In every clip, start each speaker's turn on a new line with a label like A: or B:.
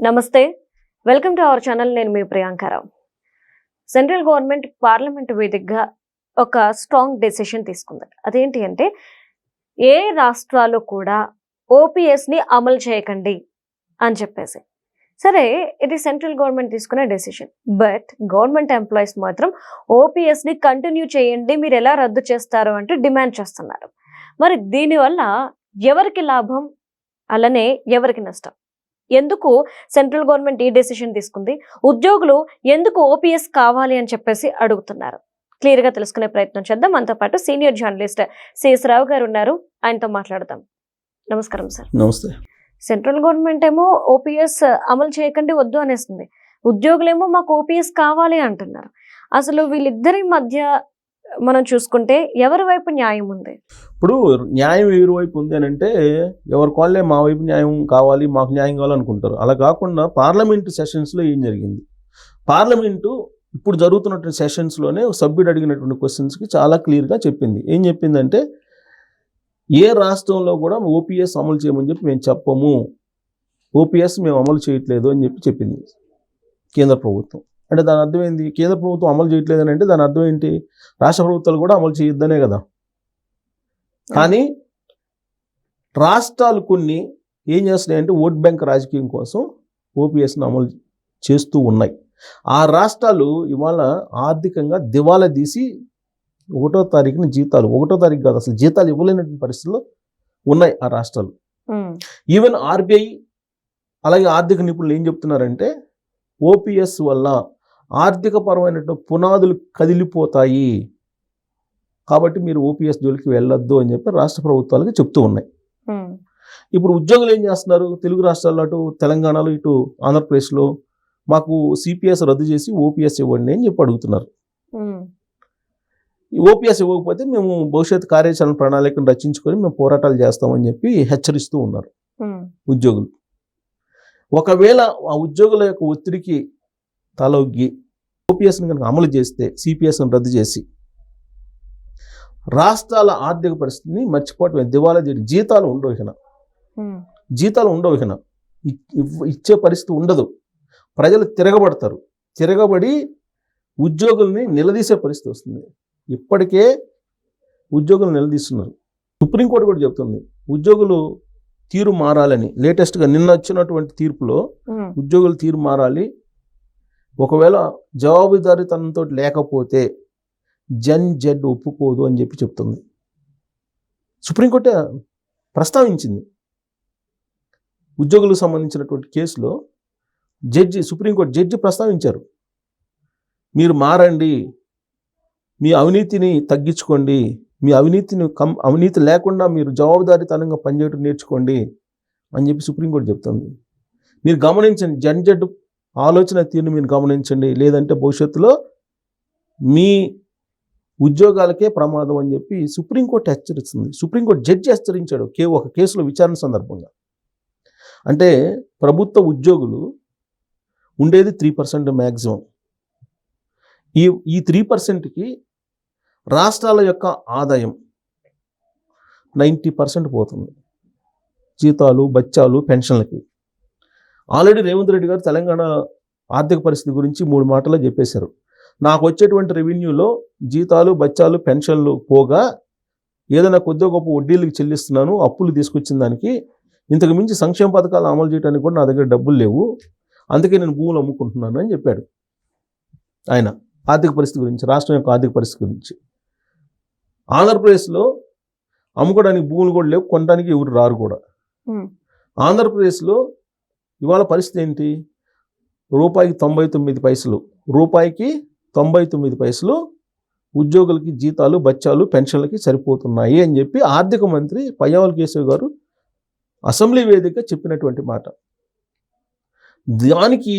A: నమస్తే, welcome to our channel. నేను మీ Priyanka Rao. Central government parliament వేదికగా ఒక స్ట్రాంగ్ డెసిషన్ తీసుకుంది. అదేంటి అంటే ఏ రాష్ట్రాలు కూడా ఓపీఎస్ని అమలు చేయకండి అని చెప్పేసి. సరే, ఇది సెంట్రల్ గవర్నమెంట్ తీసుకునే డెసిషన్. బట్ గవర్నమెంట్ ఎంప్లాయీస్ మాత్రం ఓపీఎస్ని కంటిన్యూ చేయండి, మీరు ఎలా రద్దు చేస్తారు అంటే డిమాండ్ చేస్తున్నారు. మరి దీనివల్ల ఎవరికి లాభం, అలానే ఎవరికి నష్టం? ఎందుకు సెంట్రల్ గవర్నమెంట్ ఈ డెసిషన్ తీసుకుంది? ఉద్యోగులు ఎందుకు ఓపీఎస్ కావాలి అని చెప్పేసి అడుగుతున్నారు. క్లియర్ గా తెలుసుకునే ప్రయత్నం చేద్దాం. మనతో పాటు సీనియర్ జర్నలిస్ట్ సిఎస్ రావు గారు ఉన్నారు, ఆయనతో మాట్లాడదాం. నమస్కారం సార్.
B: నమస్తే.
A: సెంట్రల్ గవర్నమెంట్ ఏమో ఓపీఎస్ అమలు చేయకండి వద్దు అనేస్తుంది, ఉద్యోగులేమో మాకు ఓపీఎస్ కావాలి అంటున్నారు. అసలు వీళ్ళిద్దరి మధ్య మనం చూసుకుంటే ఎవరి వైపు న్యాయం ఉంది?
B: ఇప్పుడు న్యాయం ఎవరి వైపు ఉంది అని అంటే ఎవరి కాళ్ళే మా వైపు న్యాయం కావాలి, మాకు న్యాయం కావాలనుకుంటారు. అలా కాకుండా పార్లమెంటు సెషన్స్లో ఏం జరిగింది, పార్లమెంటు ఇప్పుడు జరుగుతున్నటువంటి సెషన్స్లోనే సభ్యుడు అడిగినటువంటి క్వశ్చన్స్కి చాలా క్లియర్గా చెప్పింది. ఏం చెప్పిందంటే ఏ రాష్ట్రంలో కూడా ఓపీఎస్ అమలు చేయమని చెప్పి మేము చెప్పము, ఓపీఎస్ మేము అమలు చేయట్లేదు అని చెప్పింది కేంద్ర ప్రభుత్వం. అంటే దాని అర్థం ఏంటి? కేంద్ర ప్రభుత్వం అమలు చేయట్లేదని అంటే దాని అర్థం ఏంటి? రాష్ట్ర ప్రభుత్వాలు కూడా అమలు చేయొద్దనే కదా. కానీ రాష్ట్రాలు కొన్ని ఏం చేస్తున్నాయంటే ఓట్ బ్యాంక్ రాజకీయం కోసం ఓపీఎస్ను అమలు చేస్తూ ఉన్నాయి. ఆ రాష్ట్రాలు ఇవాళ ఆర్థికంగా దివాలా తీసి 1వ తారీఖున జీతాలు, 1వ తారీఖు కాదు అసలు జీతాలు ఇవ్వలేనటువంటి పరిస్థితుల్లో ఉన్నాయి ఆ రాష్ట్రాలు. ఈవెన్ ఆర్బీఐ అలాగే ఆర్థిక నిపుణులు ఏం చెప్తున్నారంటే ఓపీఎస్ వల్ల ఆర్థిక పరమైనటువంటి పునాదులు కదిలిపోతాయి, కాబట్టి మీరు ఓపీఎస్ జోలికి వెళ్ళొద్దు అని చెప్పి రాష్ట్ర ప్రభుత్వాలకి చెప్తూ ఉన్నాయి. ఇప్పుడు ఉద్యోగులు ఏం చేస్తున్నారు? తెలుగు రాష్ట్రాల్లో అటు తెలంగాణలో ఇటు ఆంధ్రప్రదేశ్లో మాకు సిపిఎస్ రద్దు చేసి ఓపీఎస్ ఇవ్వండి అని చెప్పి అడుగుతున్నారు. ఈ ఓపీఎస్ ఇవ్వకపోతే మేము భవిష్యత్ కార్యాచరణ ప్రణాళికను రచించుకొని మేము పోరాటాలు చేస్తామని చెప్పి హెచ్చరిస్తూ ఉన్నారు ఉద్యోగులు. ఒకవేళ ఆ ఉద్యోగుల యొక్క ఒత్తిడికి తలొగ్గి ఓపీఎస్ని కనుక అమలు చేస్తే, సిపిఎస్ని రద్దు చేసి రాష్ట్రాల ఆర్థిక పరిస్థితిని మర్చిపోవటమే, దివాలా చేయడం, జీతాలు ఉండవు ఇక ఇచ్చే పరిస్థితి ఉండదు. ప్రజలు తిరగబడతారు, తిరగబడి ఉద్యోగుల్ని నిలదీసే పరిస్థితి వస్తుంది. ఇప్పటికే ఉద్యోగులు నిలదీస్తున్నారు. సుప్రీంకోర్టు కూడా చెప్తుంది ఉద్యోగులు తీరు మారాలని. లేటెస్ట్గా నిన్న వచ్చినటువంటి తీర్పులో ఉద్యోగుల తీరు మారాలి, ఒకవేళ జవాబుదారీతనంతో లేకపోతే జడ్ ఒప్పుకోదు అని చెప్పి చెప్తుంది. సుప్రీంకోర్టే ప్రస్తావించింది. ఉద్యోగులకు సంబంధించినటువంటి కేసులో సుప్రీంకోర్టు జడ్జి ప్రస్తావించారు, మీరు మారండి, మీ అవినీతిని తగ్గించుకోండి, మీ అవినీతి లేకుండా మీరు జవాబుదారీతనంగా పనిచేయడం నేర్చుకోండి అని చెప్పి సుప్రీంకోర్టు చెప్తుంది. మీరు గమనించండి, జడ్ ఆలోచన తీరుని మీరు గమనించండి, లేదంటే భవిష్యత్తులో మీ ఉద్యోగాలకే ప్రమాదం అని చెప్పి సుప్రీంకోర్టు హెచ్చరిస్తుంది. సుప్రీంకోర్టు జడ్జి హెచ్చరించాడు ఒక కేసులో విచారణ సందర్భంగా. అంటే ప్రభుత్వ ఉద్యోగులు ఉండేది 3% మ్యాక్సిమం. ఈ 3%కి రాష్ట్రాల యొక్క ఆదాయం 90% పోతుంది, జీతాలు, బత్యాలు, పెన్షన్లకి. ఆల్రెడీ రేవంత్ రెడ్డి గారు తెలంగాణ ఆర్థిక పరిస్థితి గురించి 3 మాటల్లో చెప్పేశారు. నాకు వచ్చేటువంటి రెవెన్యూలో జీతాలు, బత్యాలు, పెన్షన్లు పోగా ఏదైనా కొద్దిగా గొప్ప వడ్డీలకు చెల్లిస్తున్నాను, అప్పులు తీసుకొచ్చిన దానికి. ఇంతకు మించి సంక్షేమ పథకాలు అమలు చేయడానికి కూడా నా దగ్గర డబ్బులు లేవు, అందుకే నేను భూములు అమ్ముకుంటున్నాను అని చెప్పాడు ఆయన. ఆర్థిక పరిస్థితి గురించి, రాష్ట్రం యొక్క ఆర్థిక పరిస్థితి గురించి. ఆంధ్రప్రదేశ్లో అమ్ముకోవడానికి భూములు కూడా లేవు, కొనడానికి ఎవరు రారు కూడా. ఆంధ్రప్రదేశ్లో ఇవాళ పరిస్థితి ఏంటి? రూపాయికి 99 పైసలు ఉద్యోగులకి జీతాలు, బత్యాలు, పెన్షన్లకి సరిపోతున్నాయి అని చెప్పి ఆర్థిక మంత్రి పయ్యావుల కేశవ్ గారు అసెంబ్లీ వేదిక చెప్పినటువంటి మాట. దానికి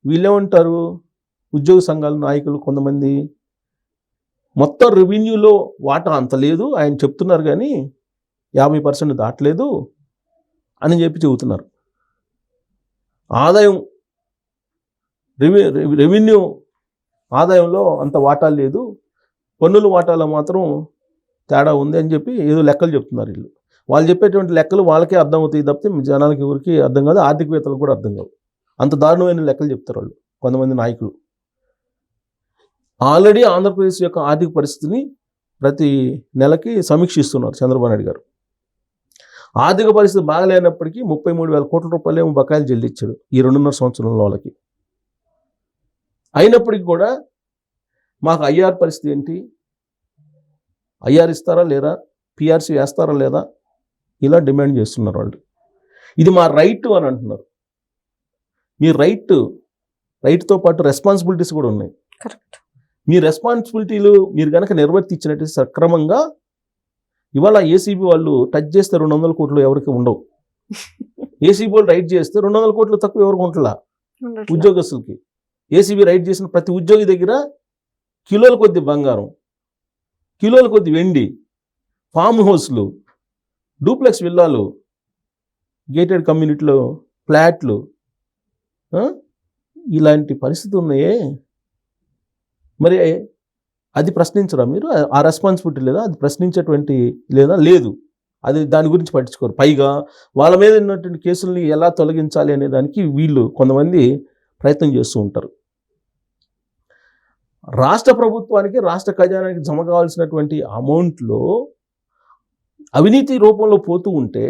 B: వీళ్ళేమంటారు, ఉద్యోగ సంఘాల నాయకులు కొంతమంది మొత్తం రెవెన్యూలో వాటా అంత లేదు ఆయన చెప్తున్నారు, కానీ 50% దాటలేదు అని చెప్పి చెబుతున్నారు. ఆదాయం రెవెన్యూ ఆదాయంలో అంత వాటా లేదు, పన్నుల వాటాలో మాత్రం తేడా ఉంది అని చెప్పి ఏదో లెక్కలు చెప్తున్నారు వీళ్ళు. వాళ్ళు చెప్పేటువంటి లెక్కలు వాళ్ళకే అర్థం అవుతాయి తప్పితే జనాలకి ఎవరికి అర్థం కాదు, ఆర్థికవేత్తలకు కూడా అర్థం కావు. అంత దారుణమైన లెక్కలు చెప్తారు వాళ్ళు కొంతమంది నాయకులు. ఆల్రెడీ ఆంధ్రప్రదేశ్ యొక్క ఆర్థిక పరిస్థితిని ప్రతి నెలకి సమీక్షిస్తున్నారు చంద్రబాబు నాయుడు గారు. ఆర్థిక పరిస్థితి బాగలేనప్పటికీ 33,000 కోట్ల రూపాయలు ఏమో బకాయిలు చెల్లించాడు ఈ 2.5 సంవత్సరంలో వాళ్ళకి. అయినప్పటికీ కూడా మాకు ఐఆర్ పరిస్థితి ఏంటి, ఐఆర్ ఇస్తారా లేదా, పిఆర్సీ వేస్తారా లేదా, ఇలా డిమాండ్ చేస్తున్నారు వాళ్ళు. ఇది మా రైట్ అని అంటున్నారు. మీ రైట్తో పాటు రెస్పాన్సిబిలిటీస్ కూడా ఉన్నాయి.
A: కరెక్ట్.
B: మీ రెస్పాన్సిబిలిటీలు మీరు కనుక నిర్వర్తించినట్టు సక్రమంగా ఇవాళ ఏసీబీ వాళ్ళు టచ్ చేస్తే 200 కోట్లు ఎవరికి ఉండవు. ఏసీబీ వాళ్ళు రైట్ చేస్తే 200 కోట్లు తక్కువ ఎవరికి ఉంటుందా ఉద్యోగస్తులకి. ఏసీబీ రైట్ చేసిన ప్రతి ఉద్యోగి దగ్గర కిలోల కొద్ది బంగారం, కిలోల కొద్ది వెండి, ఫామ్ హౌస్లు, డూప్లెక్స్ విల్లాలు, గేటెడ్ కమ్యూనిటీలో ఫ్లాట్లు, ఇలాంటి పరిస్థితి ఉన్నాయే. మరి అది ప్రశ్నించరా మీరు? ఆ రెస్పాన్సిబిలిటీ లేదా? అది ప్రశ్నించేటువంటి లేదు. అది దాని గురించి పట్టించుకోరు. పైగా వాళ్ళ మీద ఉన్నటువంటి కేసుల్ని ఎలా తొలగించాలి అనే దానికి వీళ్ళు కొంతమంది ప్రయత్నం చేస్తూ ఉంటారు. రాష్ట్ర ప్రభుత్వానికి, రాష్ట్ర ఖజానానికి జమ కావాల్సినటువంటి అమౌంట్లో అవినీతి రూపంలో పోతూ ఉంటే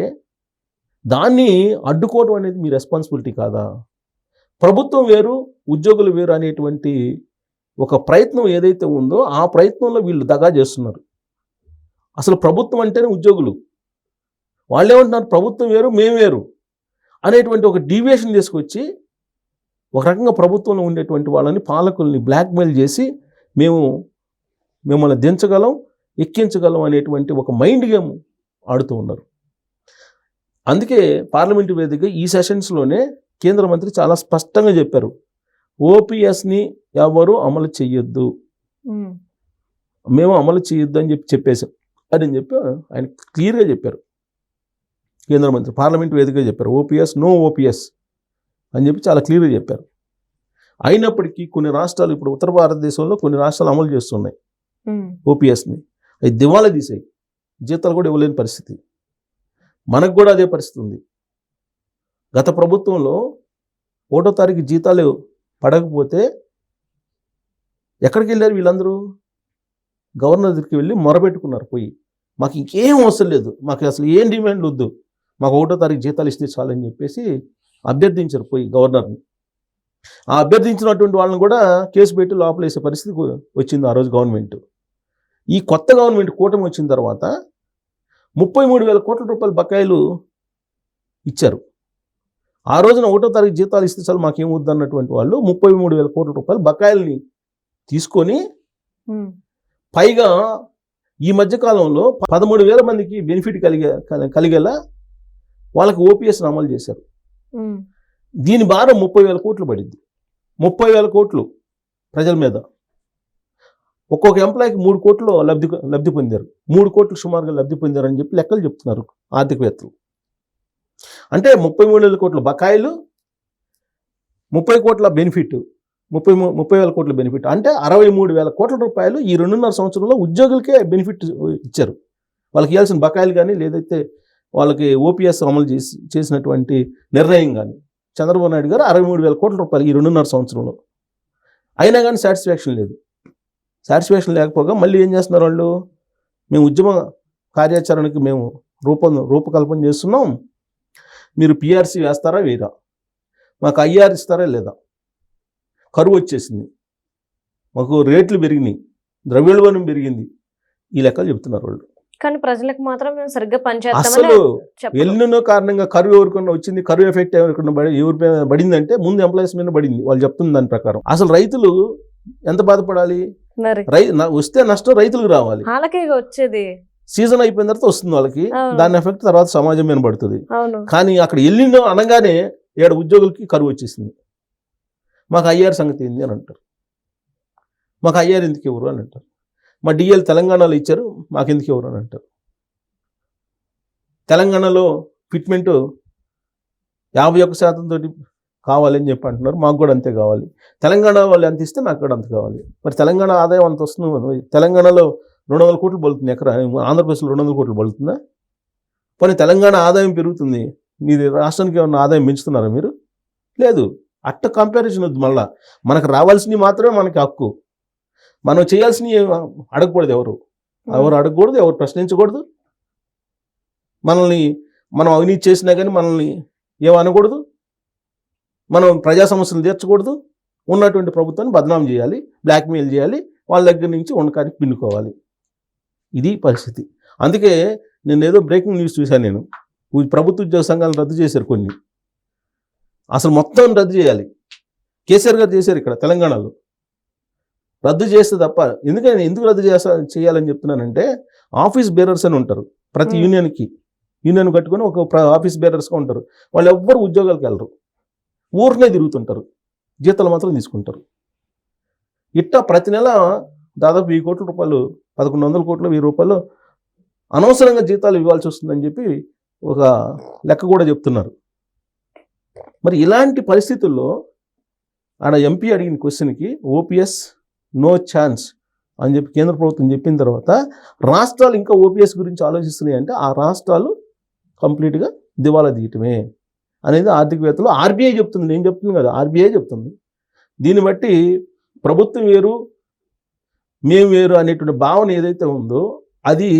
B: దాన్ని అడ్డుకోవడం అనేది మీ రెస్పాన్సిబిలిటీ కాదా? ప్రభుత్వం వేరు, ఉద్యోగులు వేరు అనేటువంటి ఒక ప్రయత్నం ఏదైతే ఉందో ఆ ప్రయత్నంలో వీళ్ళు దగా చేస్తున్నారు. అసలు ప్రభుత్వం అంటేనే ఉద్యోగులు. వాళ్ళు ఏమంటున్నారు, ప్రభుత్వం వేరు మేము వేరు అనేటువంటి ఒక డీవియేషన్ తీసుకొచ్చి ఒక రకంగా ప్రభుత్వంలో ఉండేటువంటి వాళ్ళని, పాలకుల్ని బ్లాక్మెయిల్ చేసి మేము మిమ్మల్ని దించగలం, ఎక్కించగలం అనేటువంటి ఒక మైండ్ గేమ్ ఆడుతూ ఉన్నారు. అందుకే పార్లమెంటు వేదికగా ఈ సెషన్స్లోనే కేంద్ర మంత్రి చాలా స్పష్టంగా చెప్పారు, ఓపీఎస్ని ఎవరు అమలు చేయొద్దు, మేము అమలు చేయొద్దు అని చెప్పేశాం అని చెప్పి ఆయన క్లియర్గా చెప్పారు. కేంద్ర మంత్రి పార్లమెంటు వేదికగా చెప్పారు, నో ఓపీఎస్ అని చెప్పి చాలా క్లియర్గా చెప్పారు. అయినప్పటికీ కొన్ని రాష్ట్రాలు, ఇప్పుడు ఉత్తర భారతదేశంలో కొన్ని రాష్ట్రాలు అమలు చేస్తున్నాయి ఓపీఎస్ని. అవి దివాళా తీసాయి, జీతాలు కూడా ఇవ్వలేని పరిస్థితి. మనకు కూడా అదే పరిస్థితి ఉంది. గత ప్రభుత్వంలో 1వ తారీఖు జీతాలు పడకపోతే ఎక్కడికి వెళ్ళారు వీళ్ళందరూ? గవర్నర్ దగ్గరికి వెళ్ళి మొరపెట్టుకున్నారు, పోయి మాకు ఇంకేం అవసరం లేదు, మాకు అసలు ఏం డిమాండ్ వద్దు, మాకు 1వ తారీఖు జీతాలు ఇస్తే చాలని చెప్పేసి అభ్యర్థించారు పోయి గవర్నర్ని. ఆ అభ్యర్థించినటువంటి వాళ్ళని కూడా కేసు పెట్టి లోపలేసే పరిస్థితి వచ్చింది ఆ రోజు గవర్నమెంట్. ఈ కొత్త గవర్నమెంట్ కూటమి వచ్చిన తర్వాత 33,000 కోట్ల రూపాయల బకాయిలు ఇచ్చారు. ఆ రోజున 1వ తారీఖు జీతాలు ఇస్తే చాలు మాకేం వద్దు అన్నటువంటి వాళ్ళు 33,000 కోట్ల రూపాయల బకాయిల్ని తీసుకొని, పైగా ఈ మధ్యకాలంలో 13,000 మందికి బెనిఫిట్ కలిగేలా వాళ్ళకి ఓపీఎస్ని అమలు చేశారు. దీని భారం 30,000 కోట్లు పడింది. 30,000 కోట్లు ప్రజల మీద. ఒక్కొక్క ఎంప్లాయీకి 3 కోట్లు లబ్ధి పొందారు, 3 కోట్లు సుమారుగా లబ్ధి పొందారు అని చెప్పి లెక్కలు చెప్తున్నారు ఆర్థికవేత్తలు. అంటే 33,000 కోట్ల బకాయిలు, 30 కోట్ల బెనిఫిట్, 30,000 కోట్ల బెనిఫిట్, అంటే 63,000 కోట్ల రూపాయలు ఈ 2.5 సంవత్సరంలో ఉద్యోగులకే బెనిఫిట్ ఇచ్చారు. వాళ్ళకి ఇవ్వాల్సిన బకాయిలు కానీ, లేదైతే వాళ్ళకి ఓపీఎస్ అమలు చేసినటువంటి నిర్ణయం కానీ, చంద్రబాబు నాయుడు గారు 63,000 కోట్ల రూపాయలు ఈ 2.5 సంవత్సరంలో. అయినా కానీ సాటిస్ఫాక్షన్ లేదు. సాటిస్ఫాక్షన్ లేకపోగా మళ్ళీ ఏం చేస్తున్నారు వాళ్ళు, మేము ఉద్యమ కార్యాచరణకి మేము రూపకల్పన చేస్తున్నాం, మీరు పిఆర్సీ వేస్తారా వేరా, మాకు ఐఆర్ ఇస్తారా లేదా, కరువు వచ్చేసింది, మాకు రేట్లు పెరిగినాయి, ద్రవ్యోల్బణం పెరిగింది, ఈ లెక్కలు చెప్తున్నారు వాళ్ళు.
A: కానీ ప్రజలకు మాత్రం మేము సరిగ్గా పనిచేస్తామని
B: అసలు ఎల్నినో కారణంగా కరువు ఎవరికన్నా వచ్చింది, కరువు ఎఫెక్ట్ ఎవరికన్నా ఎవరి పడిందంటే ముందు ఎంప్లాయీస్ మీద పడింది వాళ్ళు చెప్తున్న దాని ప్రకారం. అసలు రైతులు ఎంత బాధపడాలి? వస్తే నష్టం రైతులకు రావాలి,
A: వాళ్ళకే వచ్చేది.
B: సీజన్ అయిపోయిన తర్వాత వస్తుంది వాళ్ళకి, దాని ఎఫెక్ట్ తర్వాత సమాజం మీద పడుతుంది. కానీ అక్కడ ఎల్లినో అనగానే 7 ఉద్యోగులకి కరువు వచ్చేసింది. మాకు ఐఆర్ సంగతి ఏంది అని అంటారు, మాకు ఐఆర్ ఎందుకు ఎవరు అని అంటారు, మా డిఎల్ తెలంగాణలో ఇచ్చారు మాకెందుకు ఎవరు అని అంటారు. తెలంగాణలో ఫిట్మెంట్ 51% తోటి కావాలని చెప్పి అంటున్నారు, మాకు కూడా అంతే కావాలి. తెలంగాణ వాళ్ళు ఎంత ఇస్తే నాకు కూడా అంత కావాలి. మరి తెలంగాణ ఆదాయం అంత వస్తుంది, తెలంగాణలో 200 కోట్లు బలుతుంది ఎకరా, ఆంధ్రప్రదేశ్లో 200 కోట్లు బలుతుందా? పోనీ తెలంగాణ ఆదాయం పెరుగుతుంది, మీది రాష్ట్రానికి ఏమన్నా ఆదాయం పెంచుతున్నారా మీరు? లేదు. అట్ట కంపారిజన్ వద్దు. మళ్ళా మనకు రావాల్సినవి మాత్రమే మనకి హక్కు. మనం చేయాల్సినవి అడగకూడదు, ఎవరు అడగకూడదు, ఎవరు ప్రశ్నించకూడదు. మనం అవినీతి చేసినా కానీ మనల్ని ఏమనకూడదు. మనం ప్రజా సమస్యలు తీర్చకూడదు. ఉన్నటువంటి ప్రభుత్వాన్ని బదనాం చేయాలి, బ్లాక్మెయిల్ చేయాలి, వాళ్ళ దగ్గర నుంచి ఉండకానికి పిన్నుకోవాలి. ఇది పరిస్థితి. అందుకే నేను ఏదో బ్రేకింగ్ న్యూస్ చూశాను. నేను ప్రభుత్వ ఉద్యోగ సంఘాలను రద్దు చేశారు కొన్ని. అసలు మొత్తం రద్దు చేయాలి. కేసీఆర్ గారు చేశారు ఇక్కడ తెలంగాణలో. రద్దు చేస్తే తప్ప ఎందుకు రద్దు చేయాలని చెప్తున్నానంటే, ఆఫీస్ బేరర్స్ అని ఉంటారు ప్రతి యూనియన్ కట్టుకొని ఒక ఆఫీస్ బేరర్స్గా ఉంటారు. వాళ్ళు ఎవ్వరు ఉద్యోగాలకు వెళ్ళరు, ఊరినే తిరుగుతుంటారు, జీతాలు మాత్రం తీసుకుంటారు. ఇట్టా ప్రతి నెల దాదాపు 1000 కోట్ల రూపాయలు, 1100 కోట్లు, 1000 రూపాయలు అనవసరంగా జీతాలు ఇవ్వాల్సి వస్తుందని చెప్పి ఒక లెక్క కూడా చెప్తున్నారు. మరి ఇలాంటి పరిస్థితుల్లో ఆడ ఎంపీ అడిగిన క్వశ్చన్కి ఓపీఎస్ నో ఛాన్స్ అని చెప్పి కేంద్ర ప్రభుత్వం చెప్పిన తర్వాత రాష్ట్రాలు ఇంకా ఓపీఎస్ గురించి ఆలోచిస్తున్నాయి అంటే ఆ రాష్ట్రాలు కంప్లీట్గా దివాలా తీయటమే అనేది ఆర్థికవేత్తలు ఆర్బీఐ చెప్తుంది. నేను చెప్తున్నాను కదా, ఆర్బీఐ చెప్తుంది. దీన్ని బట్టి ప్రభుత్వం వేరు మేము వేరు అనేటువంటి భావన ఏదైతే ఉందో అది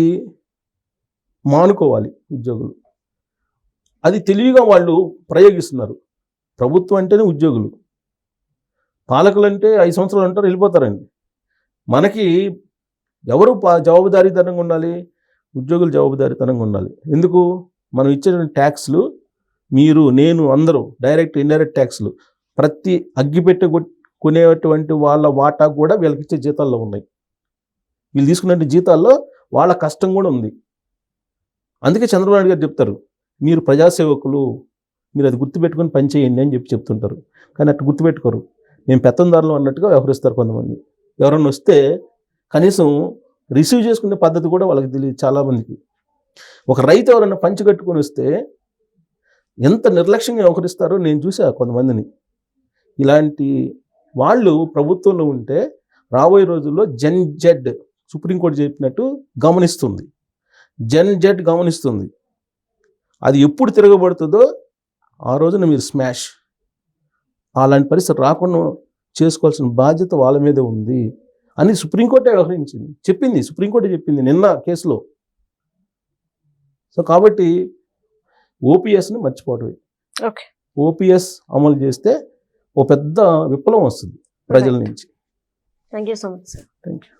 B: మానుకోవాలి ఉద్యోగులు. అది తెలివిగా వాళ్ళు ప్రయోగిస్తున్నారు. ప్రభుత్వం అంటేనే ఉద్యోగులు, పాలకులు అంటే 5 సంవత్సరాలు అంటారు, వెళ్ళిపోతారండి. మనకి ఎవరు జవాబుదారీతనంగా ఉండాలి? ఉద్యోగులు జవాబుదారీతనంగా ఉండాలి. ఎందుకు? మనం ఇచ్చేటువంటి ట్యాక్స్లు, మీరు నేను అందరూ డైరెక్ట్ ఇండైరెక్ట్ ట్యాక్స్లు, ప్రతి అగ్గిపెట్టె కొనేటువంటి వాళ్ళ వాటా కూడా వీళ్ళకి ఇచ్చే జీతాల్లో ఉన్నాయి. వీళ్ళు తీసుకునే జీతాల్లో వాళ్ళ కష్టం కూడా ఉంది. అందుకే చంద్రబాబు నాయుడు గారు చెప్తారు, మీరు ప్రజాసేవకులు, మీరు అది గుర్తుపెట్టుకొని పనిచేయండి అని చెప్తుంటారు. కానీ అట్లా గుర్తుపెట్టుకోరు. మేము పెత్తందారులు అన్నట్టుగా వ్యవహరిస్తారు కొంతమంది. ఎవరన్నా వస్తే కనీసం రిసీవ్ చేసుకునే పద్ధతి కూడా వాళ్ళకి తెలియదు చాలామందికి. ఒక రైతు ఎవరైనా పంచి కట్టుకొని వస్తే ఎంత నిర్లక్ష్యంగా వ్యవహరిస్తారో నేను చూసా కొంతమందిని. ఇలాంటి వాళ్ళు ప్రభుత్వంలో ఉంటే రాబోయే రోజుల్లో జెడ్ సుప్రీంకోర్టు చెప్పినట్టు గమనిస్తుంది. జెడ్ గమనిస్తుంది. అది ఎప్పుడు తిరగబడుతుందో ఆ రోజున మీరు స్మాష్. అలాంటి పరిస్థితి రాకుండా చేసుకోవాల్సిన బాధ్యత వాళ్ళ మీదే ఉంది అని సుప్రీంకోర్టే వ్యవహరించింది, చెప్పింది. సుప్రీంకోర్టు చెప్పింది నిన్న కేసులో. సో కాబట్టి ఓపీఎస్ని మర్చిపోవటమే. ఓపీఎస్ అమలు చేస్తే ఓ పెద్ద విప్లవం వస్తుంది ప్రజల నుంచి.
A: Thank you so much sir.
B: Thank you.